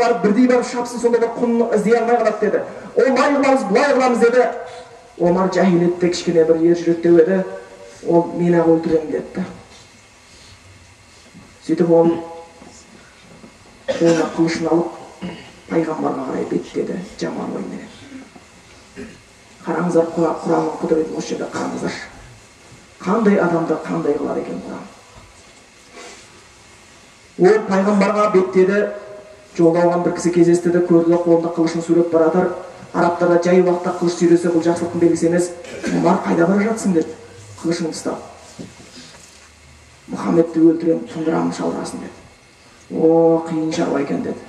барып бірдей барып шапсын, сонда бір құнын іздей алмай қалады деді. Олай қыламыз, бұлай қыламыз деді. Омар жахилетте кішкене бір ер жүректеу еді. Ол мен ақ өлтіремін деді. Сөйтіп ол қолына қылышын алып пайғамбарға қарай беттеді жаман ойменен. Қараңыздар, Құранның құдіретін осы жерде қараңыздар. Қандай адамды қандай қылады екен Құран. Ол пайғамбарға беттеді, жолда оған бір кісі кездесті, көрді, қолында қылышын сүйреп баратыр. Арабтарда жай уақытта қылыш сүйресе бұл жақсылықтың белгісі емес. Омар қайда бара жатсың деді, қылышын ұстап. Мұхаммедті өлтіремін, тұндырамын шалғасын деді. О, қиын шаруа екен деді.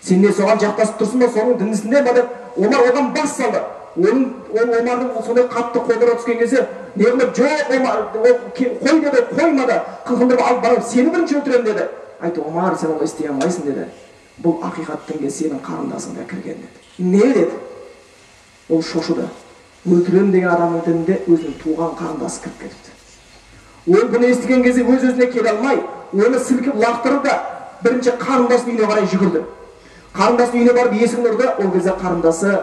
Сен не соған жақтасып тұрсың ба, соның дінісінде ма деп. Омар оған бас салды. Ол Омардың сондай қатты қолдыра түскен кезде, не қылып, жоқ Омар, қой деді, қоймады, қылқындырып алып барып, сені бірінші өлтіремін деді. Айтты, Омар, сен олай істей алмайсың деді. Бұл ақиқат дінге сенің қарындасың да кірген деді. Не деді? Ол шошыды. Өлтірем деген адамның дінінде өзінің туған қарындасы кіріп кетіпті. Ол бұны естіген кезде өз-өзіне келе алмай, оны сілкіп лақтырып да бірінші қарындасының үйіне қарай жүгірді. Қарындасының үйіне барып есігін ұрды. Ол кезде қарындасы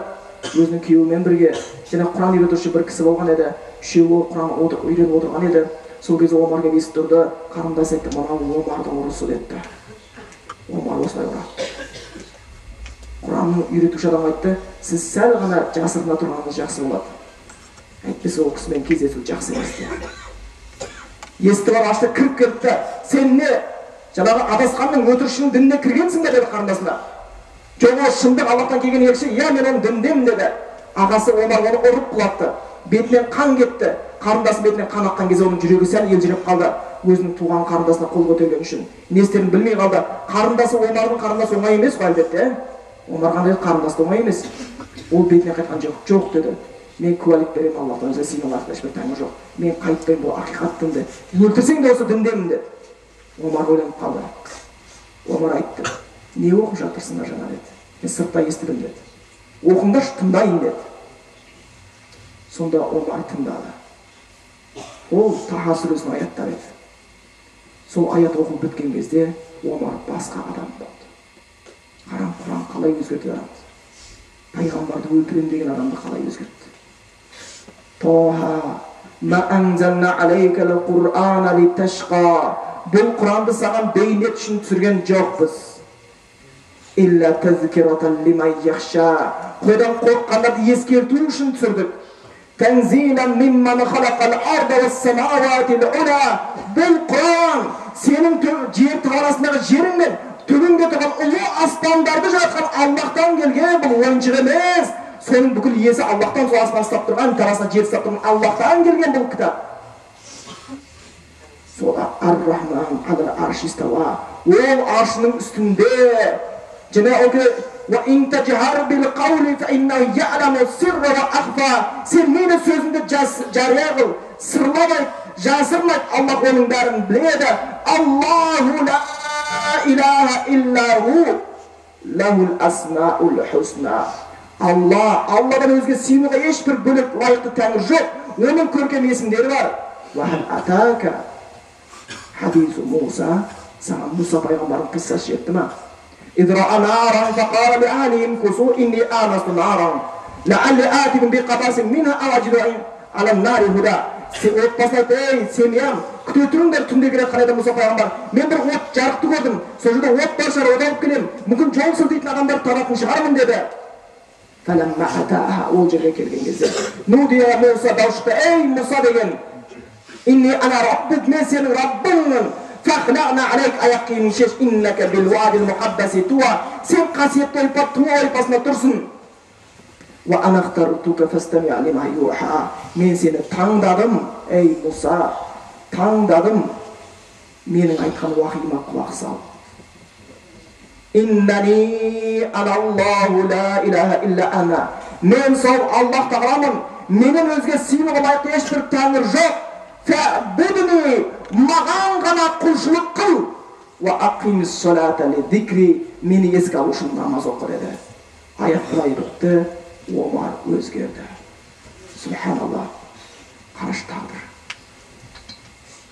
өзінің күйеуімен бірге және Құран үйретуші бір кісі болған еді. Үшеуі Құран үйреніп отырған еді. Сол кезде Омар келіп есікті ұрды. Қарындасы айтты, мынау Омардың ұрысы деді. Омар осылай ұрады. Құранның үйретуші адам айтты, сіз сәл ғана жасырына тұрғаныңыз жақсы болады. Әйтпесе ол кісімен кездесу жақсы емес деді. Есікті бар ашты, кіріп кетті. Сен не? Жаңағы адасқанның өтірішінің дініне кіргенсің бе деді қарындасына. Жоқ, ол шындық Аллахтан келген елші, иә мен оның діндемін деді. Ағасы Омар оны ұрып құлатты. Бетінен қан кетті. Қарындасы бетінен қан аққан кезде оның жүрегі сәл елжіреп қалды. Өзінің туған қарындасына қол көтерген үшін. Не істерін білмей қалды. Қарындасы Омардың қарындасы оңай емес қой әлбетте. Омар қандай қарындасы оңай емес. Ол бетіне қайтқан жоқ. Жоқ деді. Мен куәлік беремін Аллахтан, өзі сыймаларды ешбір таңы жоқ. Мен қайтпаймын, бұл ақиқат дінді. Өлтірсең де осы діндемін деді. Омар ойланып қалды. Омар айтты, не оқып жатырсыңдар жаңа деді. Мен сыртта естідім деді. Оқыңдаршы, тыңдайын деді. Сонда Омар тыңдады. Ол Таха сүресінің аяттары еді. Сол аят оқып біткен кезде Омар басқа адам болды. Қараң, Құран қалай өзгертті адамды. Пайғамбарды өлтірем деген адамды қалай өзгертті. Тоха, ма анзална алейка л-Құр'ана литашқа. Бұл Құранды саған бейнет үшін түсірген жоқпыз. Илля тазкиратан лиман яхша. Қойдан қорыққандарды ескерту үшін түсірдік. Танзилан мимман халақал арда вас-самауати л-ула. Бұл Құран сенің жер тағаласындағы жерің мен төбеңде тұрған ұлы аспандарды жаратқан Аллахтан келген, бұл ойыншық емес. Соның бүкіл иесі Аллахтан, сол аспан ұстап тұрған, тарасына жер ұстап тұрған Аллахтан келген бұл кітап. Сода Ар-Рахман алар арш истава. Ол аршының үстінде. Және ол ва ин тажхар бил қаули фа иннаху я'ламу сирра ва ахфа. Сен мені сөзіңді жария қыл, сырлап айт, жасырма айт. Аллах оның бәрін біледі. Аллаху ла илаха иллаху лахул асмаул хусна. Алладан өзге сыйынуға ешбір бөлек лайықты тәңір жоқ. Оның көркем есімдері бар. Ва хал атака хадису Муса. Саған Муса пайғамбардың қиссасы жетті ма? Идра'a наран фақара ли ахлихим кусу inni anastu наран лаалли атикум биқабасин минха ау аджиду ала нари худа. Отбасын айтты, ей семьям, күте тұрыңдар, түнде келеді қарайды Мұса пайғамбар. Мен бір от жарықты көрдім, сол жерде от бар шығар, от алып келем, мүмкін жол сілтейтін адамдар табатын шығармын деді. Фаламма атаха, ол жерге келген кезде нудия Муса дауышты, ей Мұса деген, inni ана раббук, мен сенің раббыңмын. Фахлана алейк аяқ киімін шеш, иннака бил вадил муқаддаси туа. Сен қасиетті ойпат туа ойпасына тұрсың. Ва анақтартука фастами алима юха. Мен сені таңдадым, ей Мұса, таңдадым. Менің айтқан уахима құлақ сал. Иннани аналлаху ла илаха илля ана. Мен сол Аллах тағаламын. Менен өзге сыйынуға лайықты ешбір тәңір жоқ. Фәбудни, маған ғана құлшылық қыл. Ва ақимис солата ли зикри. Мені еске алу үшін намаз оқы деді. Аят былай бітті. Омар өзгерді. Субханаллах. Қараш тағдыр.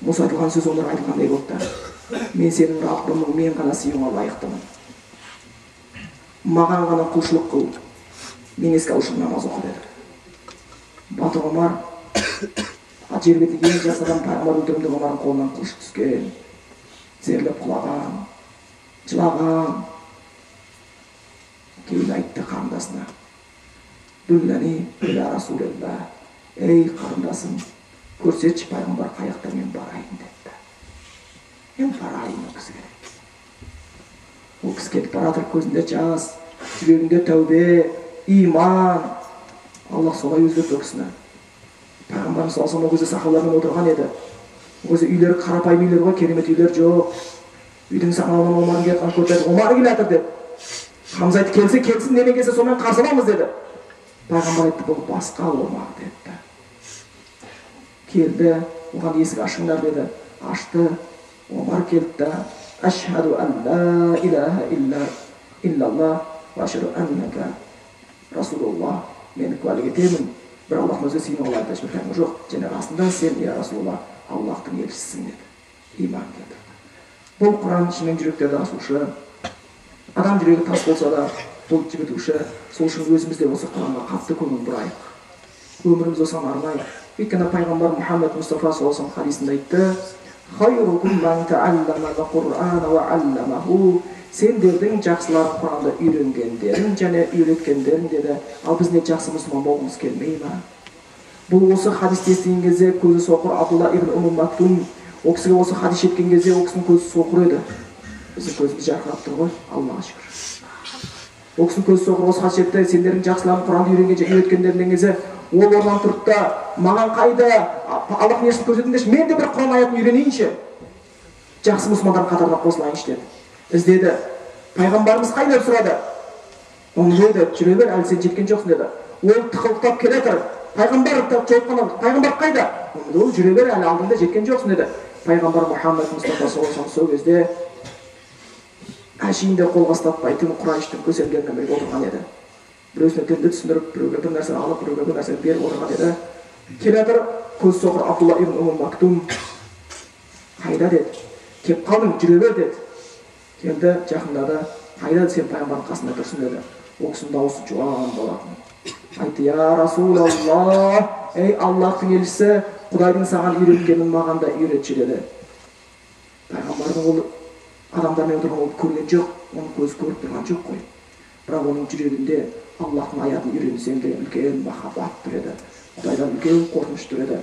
Мұса айтылған сөз олар айтылғандай болды. Мен сенің Раббымның, мен ғана сыйынуға лайықтымын. маған ғана құлшылық қыл, мен еске алу үшін намаз оқы деді. Батыр Омар, жер бетіндегі ең жас адам пайғамбар өлтіремін деп Омардың қолынан қылыш түскен, тізерлеп құлаған, жылаған. Кейін айтты қарындасына, Дүлләни, иля Расулилла, ей қарындасым, көрсетші пайғамбар қаяқта, мен барайын деді. Мен барайын ол кісіге. Ол кісі кетіп баратыр, көзінде жас, жүрегінде тәубе, иман. Аллах солай өзгертті ол кісіні. Пайғамбарымыз саллаллаху алейхи ва саллям ол кезде сахабалармен отырған еді. Ол кезде үйлері қарапайым үйлер ғой, керемет үйлер жоқ. Үйдің сахабаларынан Омар келіп көрді, Омар келе жатыр деп. Хамза айтты, келсе келсін, немен келсе сонымен қарсы аламыз деді. Пайғамбар айтты, бұл басқа Омар деді. Келді, оған есік ашыңдар деді. Ашты. Омар келді. Ашхаду ан ла илаха иллаллах ва ашхаду аннака Расулуллах. Мен куәлік етемін, бір Аллахтың өзге сенің оларды ешбір жоқ. Және расында сен, я Расулуллах, Аллахтың елшісісің деді. Иман келтірді. Бұл Құран шынымен жүректерді асушы. Адам жүрегі тас болса да, бұл жібітуші. Сол үшін өзімізде осы Құранға қатты көңіл бұрайық. Өміріміз осыған арнайық. Өйткені пайғамбар Мұхаммед Мұстафа саллаллаху алейхи хадисінде айтты: "Хайрукум ман тааллама ал-Qur'ана ва алламаху". Сендердің жақсыларын Құранды үйренгендерің және үйреткендерің деді. Ал біз не жақсы мұсылман болғымыз келмей ма? Бұл осы хадисті естіген кезде көзі соқыр Абдулла ибн Умм Мактум, ол кісіге осы хадис жеткен кезде ол кісінің көзі соқыр еді. Біздің көзіміз жарқырап тұр ғой, Аллаға шүкір. Ол кісінің көзі соқыр, осы хадис жетті, сендердің жақсыларын Құранды үйренген және үйреткендерің деген кезде ол орнынан тұрды да, маған қайда Аллах несін көрсетіңдерші, мен де бір Құран аятын үйренейінші, жақсы мұсылмандар қатарына қосылайыншы деді. Іздеді. Пайғамбарымыз қайда деп сұрады. Оны деді, жүре бер, әлі сен жеткен жоқсың деді. Ол тықылықтап келе жатыр. Пайғамбар қайда? Ол жүре бер, әлі алдыңда жеткен жоқсың деді. Пайғамбар Мұхаммед Мұстафа саллаллаху алейхи ва саллям сол кезде әшейінде қолға ұстатпайтын Құрайыштың көсемдерімен бірге отырған еді. Біреусіне дінді түсіндіріп, біреуге бір нәрсе алып, біреуге бір нәрсе беріп отырған еді. Келе жатыр, көз соқыр Абдулла ибн Умм Мактум қайда деді. Кеп қалдың, жүре бер деді. Келді, жақындады. Қайда сен пайғамбардың қасында тұрсың деді. Ол кісінің дауысы жуан болатын. Айтты: "Я Расулаллах, ей Аллахтың елшісі, Құдайдың саған үйреткенін маған да үйретші" деді. Пайғамбардың ол адамдармен отырған ол көрген жоқ, оның көзі көріп тұрған жоқ қой. Бірақ оның жүрегінде Аллахтың аятын үйренсем деген үлкен махаббат тұр еді. Құдайдан үлкен қорқыныш тұр еді.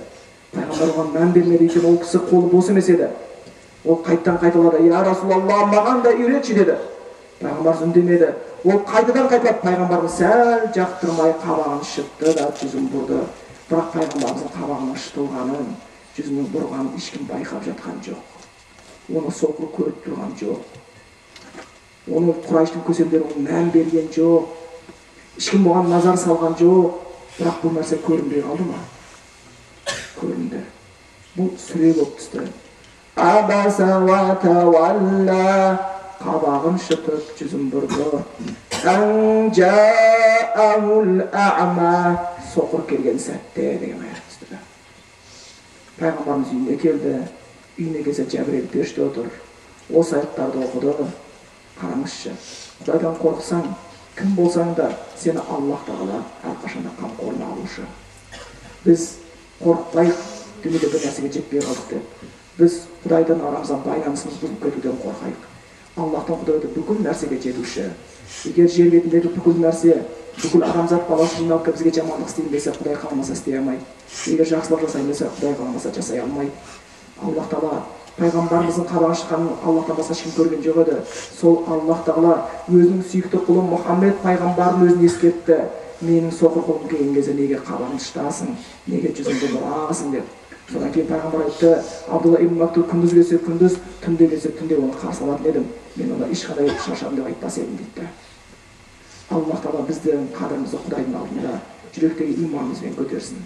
Пайғамбар оған мән бермеді екен, ол кісі қолы бос емес еді. Ол қайталады: "Я Расулаллах, маған да үйретші" деді. Пайғамбар үндемеді. Ол қайтадан қайталады. Пайғамбардың сәл жақтырмай қабағын шытты да жүзін бұрды. Бірақ пайғамбарымыздың қабағының шытылғанын, жүзінің бұрғанын ешкім байқап жатқан жоқ. Оны соқыр көріп тұрған жоқ. Оны Құрайыштың көсемдері мән берген жоқ. Ешкім бұған назар салған жоқ. Бірақ бұл нәрсе көрінбей қалды ма? Көрінді. Бұл сүре болып түсті. Абаса ва тавалла, қабағын шытып жүзін бұрды. Ан жаахул а'ма, соқыр келген сәтте деген аят түсті. Пайғамбарымыз үйіне келді. Үйіне келсе Жәбірел періште отыр. Осы аяттарды оқыды. Қараңызшы, Құдайдан қорықсаң, кім болсаң да сені Аллах Тағала әрқашанда қамқорына алушы. Біз қорықпайық, дүниеде бір нәрсеге жетпей қалдық деп. Біз Құдайдан арамыздан байланысымыз бұзылып кетуден қорқайық. Аллахтан Құдайды бүкіл нәрсеге жетуші. Егер жер бетіндегі бүкіл нәрсе, бүкіл адамзат баласы жиналып бізге жамандық істейін десе, Құдай қаламаса істей алмайды. Егер жақсылық жасайын десе, Құдай қаламаса жасай алмайды. Аллах Тағала пайғамбарымыздың қабағын шыққанын Аллахтан басқа ешкім көрген жоқ еді. Сол Аллах Тағала өзінің сүйікті құлы Мұхаммед пайғамбарын өзіне ескертті. Менің соқыр құлым келген кезде неге қабағын шытасың, неге жүзіңді бұрасың деп. Содан кейін пайғамбар айтты: Абдулла ибн Мактум күндіз келсе күндіз, түнде келсе түнде оны қарсы алатын едім. Мен оны ешқандай шашамын деп айтпас едім дейді. Аллах Тағала біздің қадірімізді Құдайдың алдында жүректегі иманымызбен көтерсін.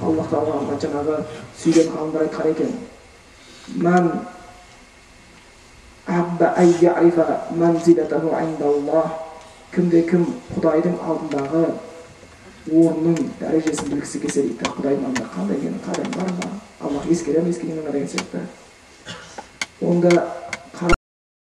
Аллах Тағала жаңағы сүйген ғалымдар айтқан екен: "Ман абба ай я'рифа манзилатаху индаллах", кімде-кім Құдайдың алдындағы орнының дәрежесін білгісі келсе дейді. Құдайдың алдында қандай менің қадірім бар ма? Аллах ескере ме, ескермей ме деген сияқты. Онда